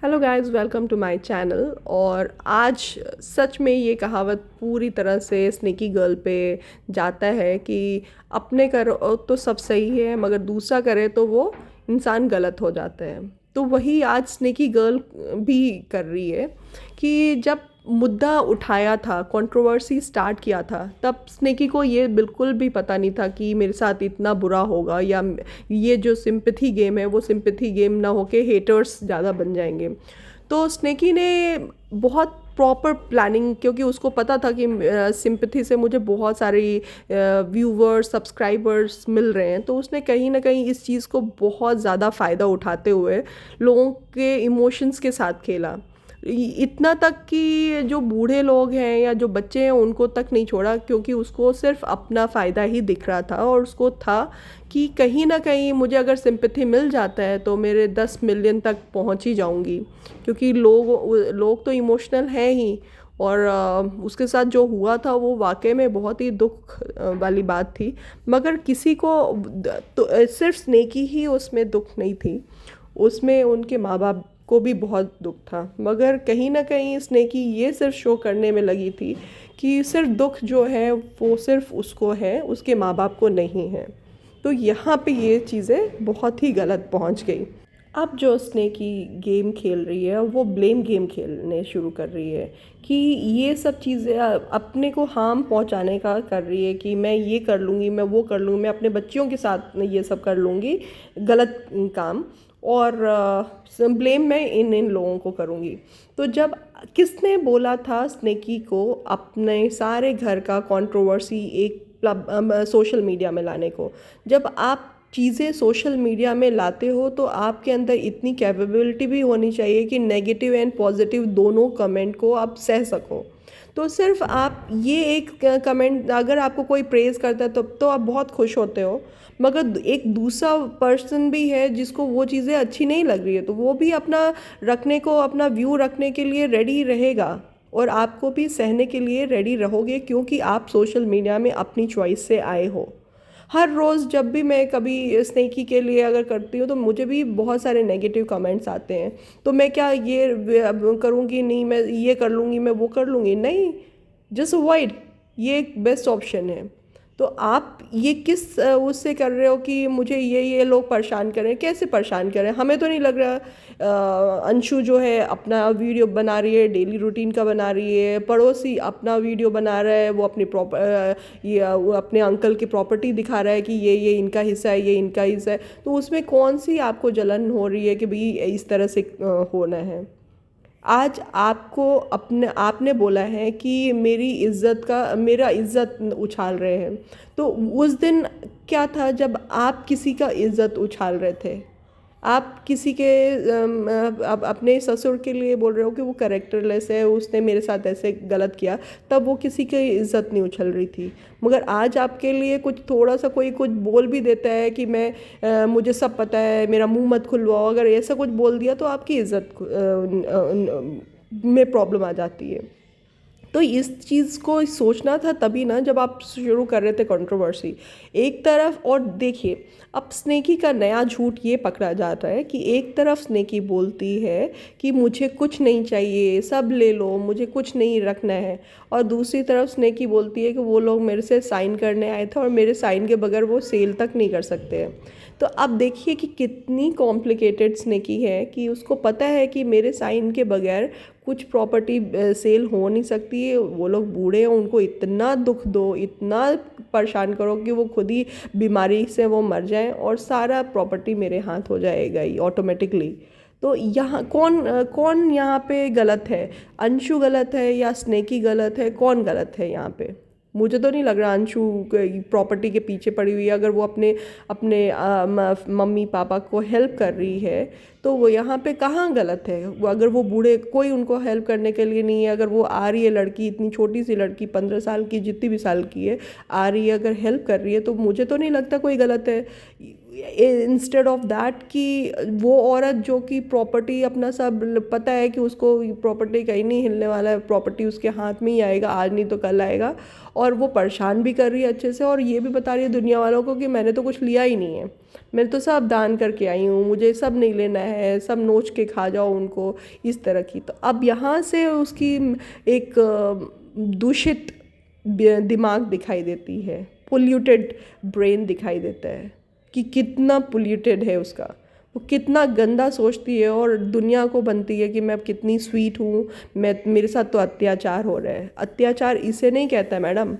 Hello guys, welcome to my channel. और आज सच में ये कहावत पूरी तरह से स्नेकी गर्ल पे जाता है कि अपने करो तो सब सही है, मगर दूसरा करे तो वो इंसान गलत हो जाता है। तो वही आज स्नेकी गर्ल भी कर रही है कि जब मुद्दा उठाया था, कंट्रोवर्सी स्टार्ट किया था, तब स्नेकी को ये बिल्कुल भी पता नहीं था कि मेरे साथ इतना बुरा होगा, या ये जो सिंपैथी गेम है वो सिंपैथी गेम ना होके हेटर्स ज़्यादा बन जाएंगे। तो स्नेकी ने बहुत प्रॉपर प्लानिंग, क्योंकि उसको पता था कि सिंपैथी से मुझे बहुत सारी व्यूवर्स सब्सक्राइबर्स मिल रहे हैं, तो उसने कहीं ना कहीं इस चीज़ को बहुत ज़्यादा फ़ायदा उठाते हुए लोगों के इमोशंस के साथ खेला। इतना तक कि जो बूढ़े लोग हैं या जो बच्चे हैं उनको तक नहीं छोड़ा, क्योंकि उसको सिर्फ अपना फ़ायदा ही दिख रहा था। और उसको था कि कहीं ना कहीं मुझे अगर सिंपैथी मिल जाता है तो मेरे 10 मिलियन तक पहुंच ही जाऊंगी, क्योंकि लोग तो इमोशनल हैं ही। और उसके साथ जो हुआ था वो वाकई में बहुत ही दुख वाली बात थी। मगर किसी को तो सिर्फ स्नेकी ही उसमें दुख नहीं थी, उसमें उनके माँ बाप को भी बहुत दुख था। मगर कहीं ना कहीं स्नेकी ये सिर्फ शो करने में लगी थी कि सिर्फ दुख जो है वो सिर्फ उसको है, उसके माँ बाप को नहीं है। तो यहाँ पे ये चीज़ें बहुत ही गलत पहुँच गई। अब जो स्नेकी गेम खेल रही है वो ब्लेम गेम खेलने शुरू कर रही है कि ये सब चीज़ें अपने को हार्म पहुंचाने का कर रही है कि मैं ये कर लूँगी, मैं वो कर लूँगी, मैं अपने बच्चियों के साथ ये सब कर लूँगी गलत काम। और ब्लेम मैं इन इन लोगों को करूँगी। तो जब किसने बोला था स्नेकी को अपने सारे घर का कंट्रोवर्सी एक सोशल मीडिया में लाने को? जब आप चीज़ें सोशल मीडिया में लाते हो तो आपके अंदर इतनी कैपेबिलिटी भी होनी चाहिए कि नेगेटिव एंड पॉजिटिव दोनों कमेंट को आप सह सको। तो सिर्फ आप ये एक कमेंट, अगर आपको कोई प्रेज़ करता है तब तो आप बहुत खुश होते हो, मगर एक दूसरा पर्सन भी है जिसको वो चीज़ें अच्छी नहीं लग रही है, तो वो भी अपना रखने को, अपना व्यू रखने के लिए रेडी रहेगा। और आपको भी सहने के लिए रेडी रहोगे, क्योंकि आप सोशल मीडिया में अपनी चॉइस से आए हो। हर रोज़ जब भी मैं कभी स्नेकी के लिए अगर करती हूँ तो मुझे भी बहुत सारे नेगेटिव कमेंट्स आते हैं। तो मैं क्या ये करूँगी? नहीं, मैं ये कर लूँगी, मैं वो कर लूँगी, नहीं। जस्ट अवॉइड, ये एक बेस्ट ऑप्शन है। तो आप ये किस उससे कर रहे हो कि मुझे ये लोग परेशान करें? कैसे परेशान करें? हमें तो नहीं लग रहा। अंशु जो है अपना वीडियो बना रही है, डेली रूटीन का बना रही है, पड़ोसी अपना वीडियो बना रहा है, वो अपनी वो अपने अंकल की प्रॉपर्टी दिखा रहा है कि ये इनका हिस्सा है, ये इनका हिस्सा है। तो उसमें कौन सी आपको जलन हो रही है कि भाई इस तरह से होना है? आज आपको अपने आपने बोला है कि मेरी इज्जत का, मेरा इज्जत उछाल रहे हैं। तो उस दिन क्या था जब आप किसी का इज्जत उछाल रहे थे? आप किसी के अपने ससुर के लिए बोल रहे हो कि वो करेक्टरलेस है, उसने मेरे साथ ऐसे गलत किया, तब वो किसी की इज्जत नहीं उछल रही थी। मगर आज आपके लिए कुछ थोड़ा सा कोई कुछ बोल भी देता है कि मैं मुझे सब पता है, मेरा मुंह मत खुलवाओ, अगर ऐसा कुछ बोल दिया तो आपकी इज्जत में प्रॉब्लम आ जाती है। तो इस चीज़ को सोचना था तभी ना, जब आप शुरू कर रहे थे कंट्रोवर्सी एक तरफ। और देखिए, अब स्नेकी का नया झूठ ये पकड़ा जाता है कि एक तरफ स्नेकी बोलती है कि मुझे कुछ नहीं चाहिए, सब ले लो, मुझे कुछ नहीं रखना है। और दूसरी तरफ स्नेकी बोलती है कि वो लोग मेरे से साइन करने आए थे और मेरे साइन के बगैर वो सेल तक नहीं कर सकते हैं। तो अब देखिए कि कितनी कॉम्प्लिकेटेड स्नेकी है कि उसको पता है कि मेरे साइन के बगैर कुछ प्रॉपर्टी सेल हो नहीं सकती है। वो लोग बूढ़े हैं, उनको इतना दुख दो, इतना परेशान करो कि वो खुद ही बीमारी से वो मर जाएं और सारा प्रॉपर्टी मेरे हाथ हो जाएगा ही ऑटोमेटिकली। तो यहाँ कौन कौन यहाँ पे गलत है? अंशु गलत है या स्नेकी गलत है? कौन गलत है यहाँ पे? मुझे तो नहीं लग रहा अंशु प्रॉपर्टी के पीछे पड़ी हुई है। अगर वो अपने अपने मम्मी पापा को हेल्प कर रही है तो वो यहाँ पे कहाँ गलत है? वो अगर वो बूढ़े, कोई उनको हेल्प करने के लिए नहीं है, अगर वो आ रही है लड़की, इतनी छोटी सी लड़की, 15 साल की, जितनी भी साल की है, आ रही है, अगर हेल्प कर रही है, तो मुझे तो नहीं लगता कोई गलत है। इंस्टेड ऑफ दैट कि वो औरत जो कि प्रॉपर्टी अपना सब पता है कि उसको प्रॉपर्टी कहीं नहीं हिलने वाला है, प्रॉपर्टी उसके हाथ में ही आएगा, आज नहीं तो कल आएगा, और वो परेशान भी कर रही है अच्छे से, और ये भी बता रही है दुनिया वालों को कि मैंने तो कुछ लिया ही नहीं है, मैं तो सब दान करके आई हूँ, मुझे सब नहीं लेना है, सब नोच के खा जाओ उनको, इस तरह की। तो अब यहाँ से उसकी एक दूषित दिमाग दिखाई देती है, पोल्यूटेड ब्रेन दिखाई देता है कि कितना पोल्यूटेड है उसका, वो कितना गंदा सोचती है और दुनिया को बनती है कि मैं कितनी स्वीट हूँ, मैं मेरे साथ तो अत्याचार हो रहा है। अत्याचार इसे नहीं कहता मैडम,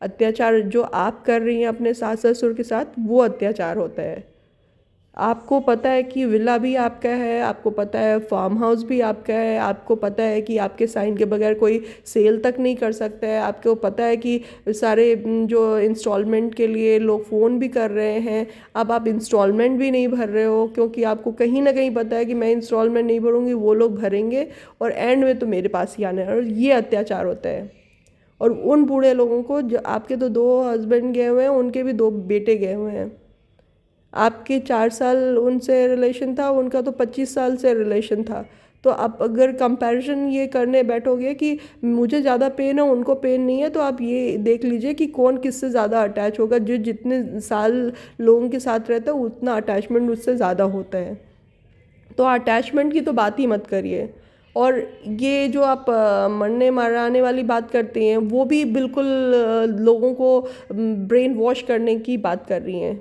अत्याचार जो आप कर रही हैं अपने सास ससुर के साथ वो अत्याचार होता है। आपको पता है कि विला भी आपका है, आपको पता है फार्म हाउस भी आपका है, आपको पता है कि आपके साइन के बगैर कोई सेल तक नहीं कर सकता है, आपको पता है कि सारे जो इंस्टॉलमेंट के लिए लोग फ़ोन भी कर रहे हैं, अब आप इंस्टॉलमेंट भी नहीं भर रहे हो क्योंकि आपको कहीं ना कहीं पता है कि मैं इंस्टॉलमेंट नहीं भरूँगी, वो लोग भरेंगे और एंड में तो मेरे पास ही आना है, और ये अत्याचार होता है। और उन बूढ़े लोगों को जो आपके तो 2 हस्बैंड गए हुए हैं, उनके भी 2 बेटे गए हुए हैं, आपके 4 साल उनसे रिलेशन था, उनका तो 25 साल से रिलेशन था। तो आप अगर कंपैरिजन ये करने बैठोगे कि मुझे ज़्यादा पेन है उनको पेन नहीं है, तो आप ये देख लीजिए कि कौन किससे ज़्यादा अटैच होगा। जो जितने साल लोगों के साथ रहता है उतना अटैचमेंट उससे ज़्यादा होता है। तो अटैचमेंट की तो बात ही मत करिए। और ये जो आप मरने मराने वाली बात करते हैं वो भी बिल्कुल लोगों को ब्रेन वॉश करने की बात कर रही हैं।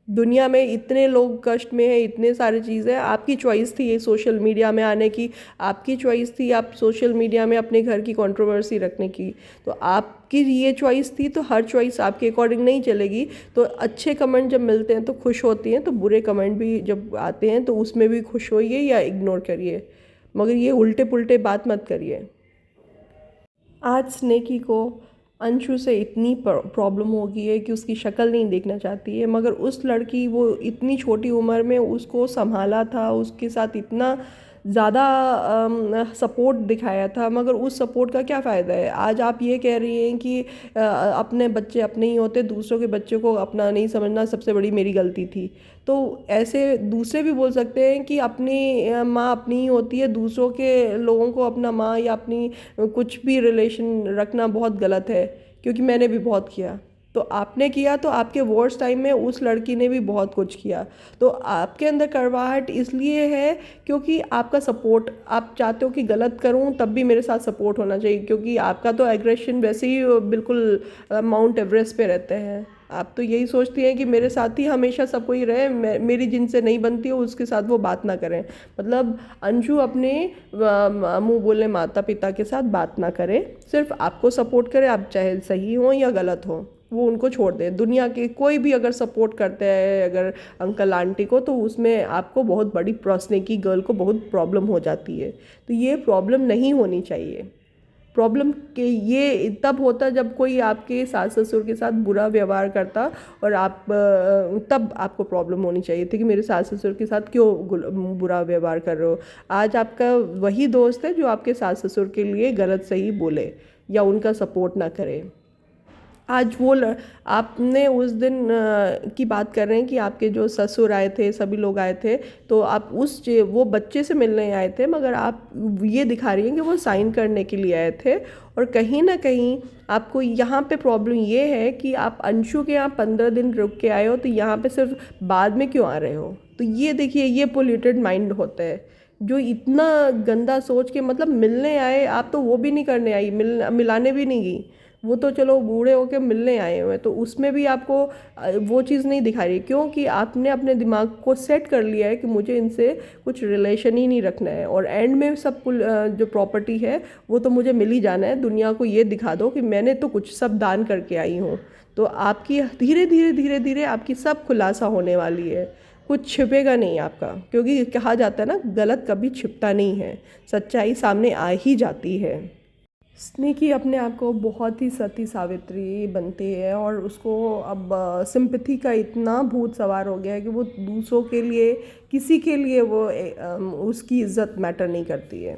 दुनिया में इतने लोग कष्ट में हैं, इतने सारी चीज़ें, आपकी चॉइस थी ये सोशल मीडिया में आने की, आपकी चॉइस थी आप सोशल मीडिया में अपने घर की कंट्रोवर्सी रखने की। तो आपकी ये चॉइस थी, तो हर चॉइस आपके अकॉर्डिंग नहीं चलेगी। तो अच्छे कमेंट जब मिलते हैं तो खुश होती हैं, तो बुरे कमेंट भी जब आते हैं तो उसमें भी खुश होइए या इग्नोर करिए, मगर ये उल्टे पुल्टे बात मत करिए। आज स्नेकी को अंशु से इतनी प्रॉब्लम हो गई है कि उसकी शक्ल नहीं देखना चाहती है, मगर उस लड़की वो इतनी छोटी उम्र में उसको संभाला था, उसके साथ इतना ज़्यादा सपोर्ट दिखाया था, मगर उस सपोर्ट का क्या फ़ायदा है। आज आप ये कह रही हैं कि अपने बच्चे अपने ही होते, दूसरों के बच्चे को अपना नहीं समझना सबसे बड़ी मेरी गलती थी। तो ऐसे दूसरे भी बोल सकते हैं कि अपनी माँ अपनी ही होती है, दूसरों के लोगों को अपना माँ या अपनी कुछ भी रिलेशन रखना बहुत गलत है, क्योंकि मैंने भी बहुत किया। तो आपने किया, तो आपके वर्स्ट टाइम में उस लड़की ने भी बहुत कुछ किया। तो आपके अंदर कड़वाहट इसलिए है क्योंकि आपका सपोर्ट, आप चाहते हो कि गलत करूं तब भी मेरे साथ सपोर्ट होना चाहिए, क्योंकि आपका तो एग्रेशन वैसे ही बिल्कुल माउंट एवरेस्ट पे रहते हैं। आप तो यही सोचती हैं कि मेरे साथ ही हमेशा सब कोई रहे, मेरी जिनसे नहीं बनती हो उसके साथ वो बात ना करें। मतलब अंशु अपने मुंह बोले माता पिता के साथ बात ना करे, सिर्फ आपको सपोर्ट करे, आप चाहे सही हो या गलत हो, वो उनको छोड़ दें। दुनिया के कोई भी अगर सपोर्ट करते हैं अगर अंकल आंटी को, तो उसमें आपको बहुत बड़ी पर्सने की गर्ल को बहुत प्रॉब्लम हो जाती है। तो ये प्रॉब्लम नहीं होनी चाहिए। प्रॉब्लम के ये तब होता जब कोई आपके सास ससुर के साथ बुरा व्यवहार करता, और आप तब आपको प्रॉब्लम होनी चाहिए थी कि मेरे सास ससुर के साथ क्यों बुरा व्यवहार कर रहे हो। आज आपका वही दोस्त है जो आपके सास ससुर के लिए गलत सही बोले या उनका सपोर्ट ना करे। आज वो आपने उस दिन की बात कर रहे हैं कि आपके जो ससुर आए थे, सभी लोग आए थे, तो आप वो बच्चे से मिलने आए थे, मगर आप ये दिखा रही हैं कि वो साइन करने के लिए आए थे। और कहीं ना कहीं आपको यहाँ पे प्रॉब्लम ये है कि आप अंशु के यहाँ 15 दिन रुक के आए हो, तो यहाँ पे सिर्फ बाद में क्यों आ रहे हो। तो ये देखिए, ये पोल्यूटेड माइंड होता है जो इतना गंदा सोच के, मतलब मिलने आए आप, तो वो भी नहीं करने आई, मिलाने भी नहीं गई, वो तो चलो बूढ़े होके मिलने आए हुए हैं, तो उसमें भी आपको वो चीज़ नहीं दिखा रही, क्योंकि आपने अपने दिमाग को सेट कर लिया है कि मुझे इनसे कुछ रिलेशन ही नहीं रखना है, और एंड में सब जो प्रॉपर्टी है वो तो मुझे मिल ही जाना है। दुनिया को ये दिखा दो कि मैंने तो कुछ सब दान करके आई हूँ। तो आपकी धीरे धीरे धीरे धीरे आपकी सब खुलासा होने वाली है, कुछ छिपेगा नहीं आपका, क्योंकि कहा जाता है ना, गलत कभी छिपता नहीं है, सच्चाई सामने आ ही जाती है। स्नेकी अपने आप को बहुत ही सती सावित्री बनती है, और उसको अब सिंपैथी का इतना भूत सवार हो गया है कि वो दूसरों के लिए, किसी के लिए वो उसकी इज्जत मैटर नहीं करती है।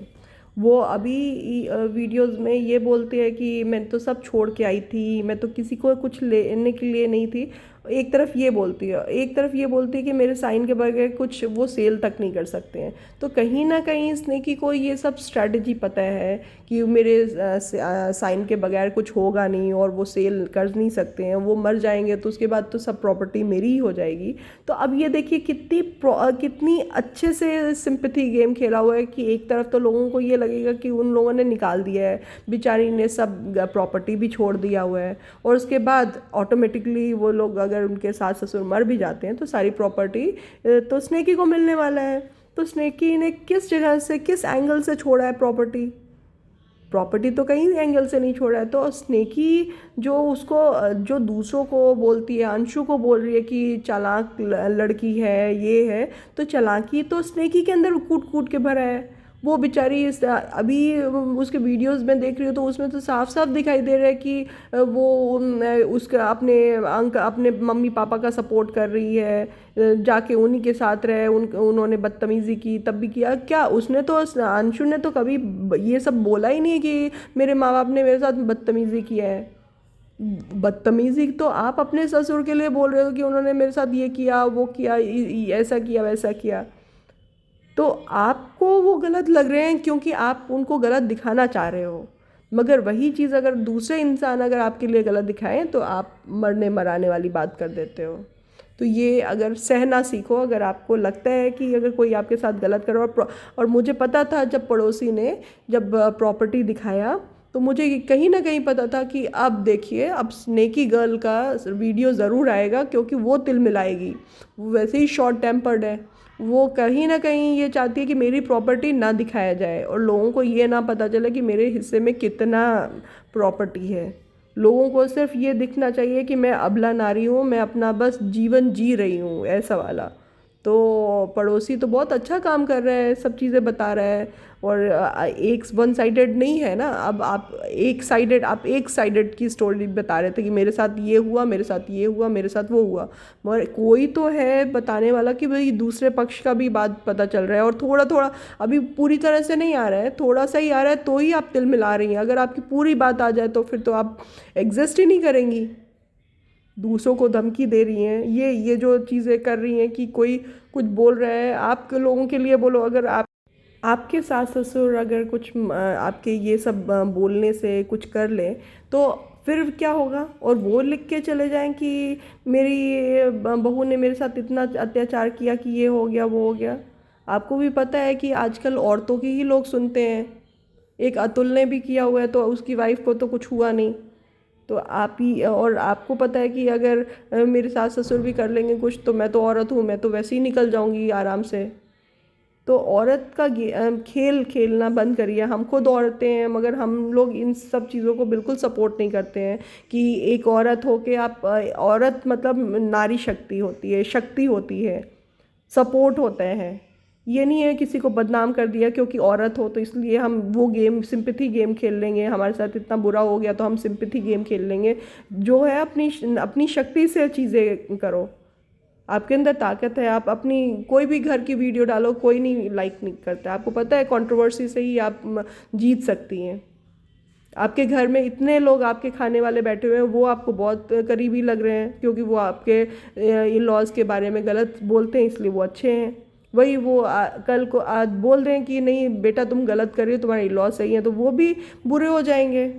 वो अभी वीडियोस में ये बोलती है कि मैं तो सब छोड़ के आई थी, मैं तो किसी को कुछ लेने के लिए नहीं थी। एक तरफ ये बोलती है, एक तरफ ये बोलती है कि मेरे साइन के बगैर कुछ वो सेल तक नहीं कर सकते हैं। तो कहीं ना कहीं स्नेकी को ये सब स्ट्रैटेजी पता है कि मेरे साइन के बगैर कुछ होगा नहीं और वो सेल कर नहीं सकते हैं, वो मर जाएंगे तो उसके बाद तो सब प्रॉपर्टी मेरी ही हो जाएगी। तो अब ये देखिए कितनी अच्छे से सिंपैथी गेम खेला हुआ है कि एक तरफ तो लोगों को ये लगेगा कि उन लोगों ने निकाल दिया है, बेचारी ने सब प्रॉपर्टी भी छोड़ दिया हुआ है, और उसके बाद ऑटोमेटिकली वो लोग अगर उनके सास ससुर मर भी जाते हैं तो सारी प्रॉपर्टी तो स्नेकी को मिलने वाला है। तो स्नेकी ने किस जगह से, किस एंगल से छोड़ा है प्रॉपर्टी? प्रॉपर्टी तो कहीं एंगल से नहीं छोड़ा है। तो स्नेकी जो उसको जो दूसरों को बोलती है, अंशु को बोल रही है कि चालाक लड़की है, ये है, तो चालाकी तो स्नेकी के अंदर कूट कूट के भरा है। वो बेचारी अभी उसके वीडियोस में देख रही हो तो उसमें तो साफ साफ दिखाई दे रहा है कि वो उसका अपने मम्मी पापा का सपोर्ट कर रही है, जाके उन्हीं के साथ रहे, उन्होंने बदतमीज़ी की तब भी किया क्या? उसने तो, अंशु ने तो कभी ये सब बोला ही नहीं है कि मेरे माँ बाप ने मेरे साथ बदतमीज़ी किया है। बदतमीज़ी तो आप अपने ससुर के लिए बोल रहे हो कि उन्होंने मेरे साथ ये किया, वो किया, ऐसा किया, वैसा किया। तो आपको वो गलत लग रहे हैं क्योंकि आप उनको गलत दिखाना चाह रहे हो, मगर वही चीज़ अगर दूसरे इंसान अगर आपके लिए गलत दिखाएं तो आप मरने मराने वाली बात कर देते हो। तो ये अगर सहना सीखो, अगर आपको लगता है कि अगर कोई आपके साथ गलत कर रहा है। और मुझे पता था जब पड़ोसी ने जब प्रॉपर्टी दिखाया तो मुझे कहीं ना कहीं पता था कि अब देखिए, अब स्नेकी गर्ल का वीडियो ज़रूर आएगा क्योंकि वो तिल मिलाएगी, वो वैसे ही शॉर्ट टेम्पर्ड है। वो कहीं ना कहीं ये चाहती है कि मेरी प्रॉपर्टी ना दिखाया जाए और लोगों को ये ना पता चले कि मेरे हिस्से में कितना प्रॉपर्टी है। लोगों को सिर्फ ये दिखना चाहिए कि मैं अबला नारी हूँ, मैं अपना बस जीवन जी रही हूँ, ऐसा वाला। तो पड़ोसी तो बहुत अच्छा काम कर रहा है, सब चीज़ें बता रहा है। और एक वन साइडेड नहीं है ना, अब आप एक साइडेड की स्टोरी बता रहे थे कि मेरे साथ ये हुआ, मेरे साथ ये हुआ, मेरे साथ वो हुआ, मगर कोई तो है बताने वाला कि भाई दूसरे पक्ष का भी बात पता चल रहा है। और थोड़ा थोड़ा, अभी पूरी तरह से नहीं आ रहा है, थोड़ा सा ही आ रहा है तो ही आप तिल मिला रही हैं। अगर आपकी पूरी बात आ जाए तो फिर तो आप एग्जिस्ट ही नहीं करेंगी। दूसरों को धमकी दे रही हैं, ये जो चीज़ें कर रही हैं कि कोई कुछ बोल रहा है, आप लोगों के लिए बोलो, अगर आपके सास ससुर अगर कुछ आपके ये सब बोलने से कुछ कर लें तो फिर क्या होगा? और वो लिख के चले जाएं कि मेरी बहू ने मेरे साथ इतना अत्याचार किया कि ये हो गया, वो हो गया। आपको भी पता है कि आजकल औरतों की ही लोग सुनते हैं। एक अतुल ने भी किया हुआ है तो उसकी वाइफ को तो कुछ हुआ नहीं। तो आप ही, और आपको पता है कि अगर मेरे सास ससुर भी कर लेंगे कुछ तो मैं तो औरत हूँ, मैं तो वैसे ही निकल जाऊंगी आराम से। तो औरत का खेल खेलना बंद करिए। हम खुद औरतें हैं मगर हम लोग इन सब चीज़ों को बिल्कुल सपोर्ट नहीं करते हैं कि एक औरत हो के आप औरत मतलब नारी शक्ति होती है, शक्ति होती है, सपोर्ट होते हैं। ये नहीं है किसी को बदनाम कर दिया क्योंकि औरत हो तो इसलिए हम वो गेम सिंपैथी गेम खेल लेंगे, हमारे साथ इतना बुरा हो गया तो हम सिंपैथी गेम खेल लेंगे। जो है अपनी अपनी शक्ति से चीज़ें करो। आपके अंदर ताकत है, आप अपनी कोई भी घर की वीडियो डालो, कोई नहीं लाइक नहीं करता। आपको पता है कंट्रोवर्सी से ही आप जीत सकती हैं। आपके घर में इतने लोग आपके खाने वाले बैठे हुए हैं, वो आपको बहुत करीबी लग रहे हैं क्योंकि वो आपके इन लॉज के बारे में गलत बोलते हैं इसलिए वो अच्छे हैं। वही वो कल को आज बोल रहे हैं कि नहीं बेटा तुम गलत कर रही हो, तुम्हारे इन लॉज सही हैं, तो वो भी बुरे हो जाएंगे।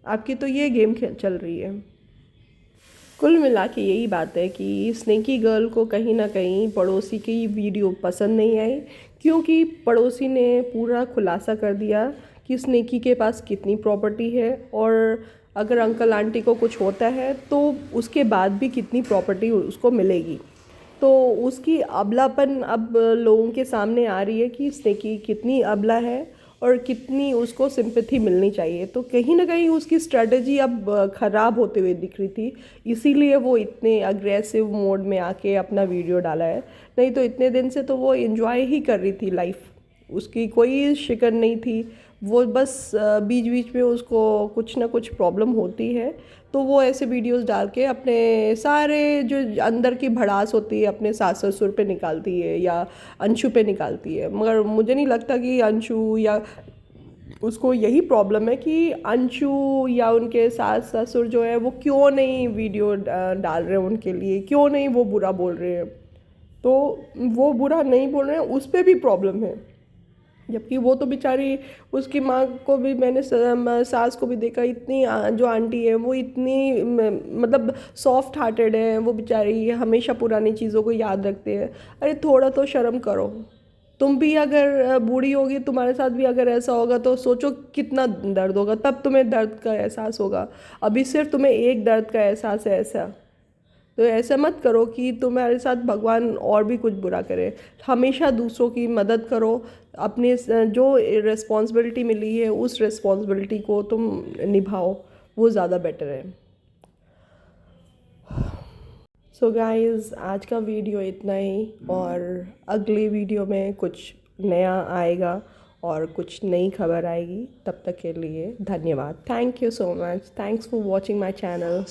आपकी तो ये गेम चल रही है। कुल मिला के यही बात है कि स्नेकी गर्ल को कहीं ना कहीं पड़ोसी की वीडियो पसंद नहीं आई क्योंकि पड़ोसी ने पूरा खुलासा कर दिया कि स्नेकी के पास कितनी प्रॉपर्टी है और अगर अंकल आंटी को कुछ होता है तो उसके बाद भी कितनी प्रॉपर्टी उसको मिलेगी। तो उसकी अबलापन अब लोगों के सामने आ रही है कि स्नेकी कितनी अबला है और कितनी उसको सिंपैथी मिलनी चाहिए। तो कहीं ना कहीं उसकी स्ट्रेटजी अब ख़राब होते हुए दिख रही थी, इसीलिए वो इतने अग्रेसिव मोड में आके अपना वीडियो डाला है। नहीं तो इतने दिन से तो वो एंजॉय ही कर रही थी लाइफ, उसकी कोई शिकन नहीं थी। वो बस बीच बीच में उसको कुछ ना कुछ प्रॉब्लम होती है तो वो ऐसे वीडियोस डाल के अपने सारे जो अंदर की भड़ास होती है अपने सास ससुर पे निकालती है या अंशु पे निकालती है। मगर मुझे नहीं लगता कि अंशु या उसको यही प्रॉब्लम है कि अंशु या उनके सास ससुर जो है वो क्यों नहीं वीडियो डाल रहे हैं उनके लिए, क्यों नहीं वो बुरा बोल रहे हैं। तो वो बुरा नहीं बोल रहे हैं उस पर भी प्रॉब्लम है, जबकि वो तो बेचारी, उसकी माँ को भी मैंने सास को भी देखा, इतनी जो आंटी है वो इतनी मतलब सॉफ्ट हार्टेड है, वो बेचारी हमेशा पुरानी चीज़ों को याद रखते हैं। अरे थोड़ा तो शर्म करो। तुम भी अगर बूढ़ी होगी, तुम्हारे साथ भी अगर ऐसा होगा तो सोचो कितना दर्द होगा, तब तुम्हें दर्द का एहसास होगा। अभी सिर्फ तुम्हें एक दर्द का एहसास है ऐसा। तो ऐसा मत करो कि तुम्हारे साथ भगवान और भी कुछ बुरा करे। हमेशा दूसरों की मदद करो, अपने जो रिस्पॉन्सिबिलिटी मिली है उस रिस्पॉन्सिबिलिटी को तुम निभाओ, वो ज़्यादा बेटर है। सो गाइस, आज का वीडियो इतना ही, और अगली वीडियो में कुछ नया आएगा और कुछ नई खबर आएगी। तब तक के लिए धन्यवाद। Thank you so much. Thanks for watching my channel.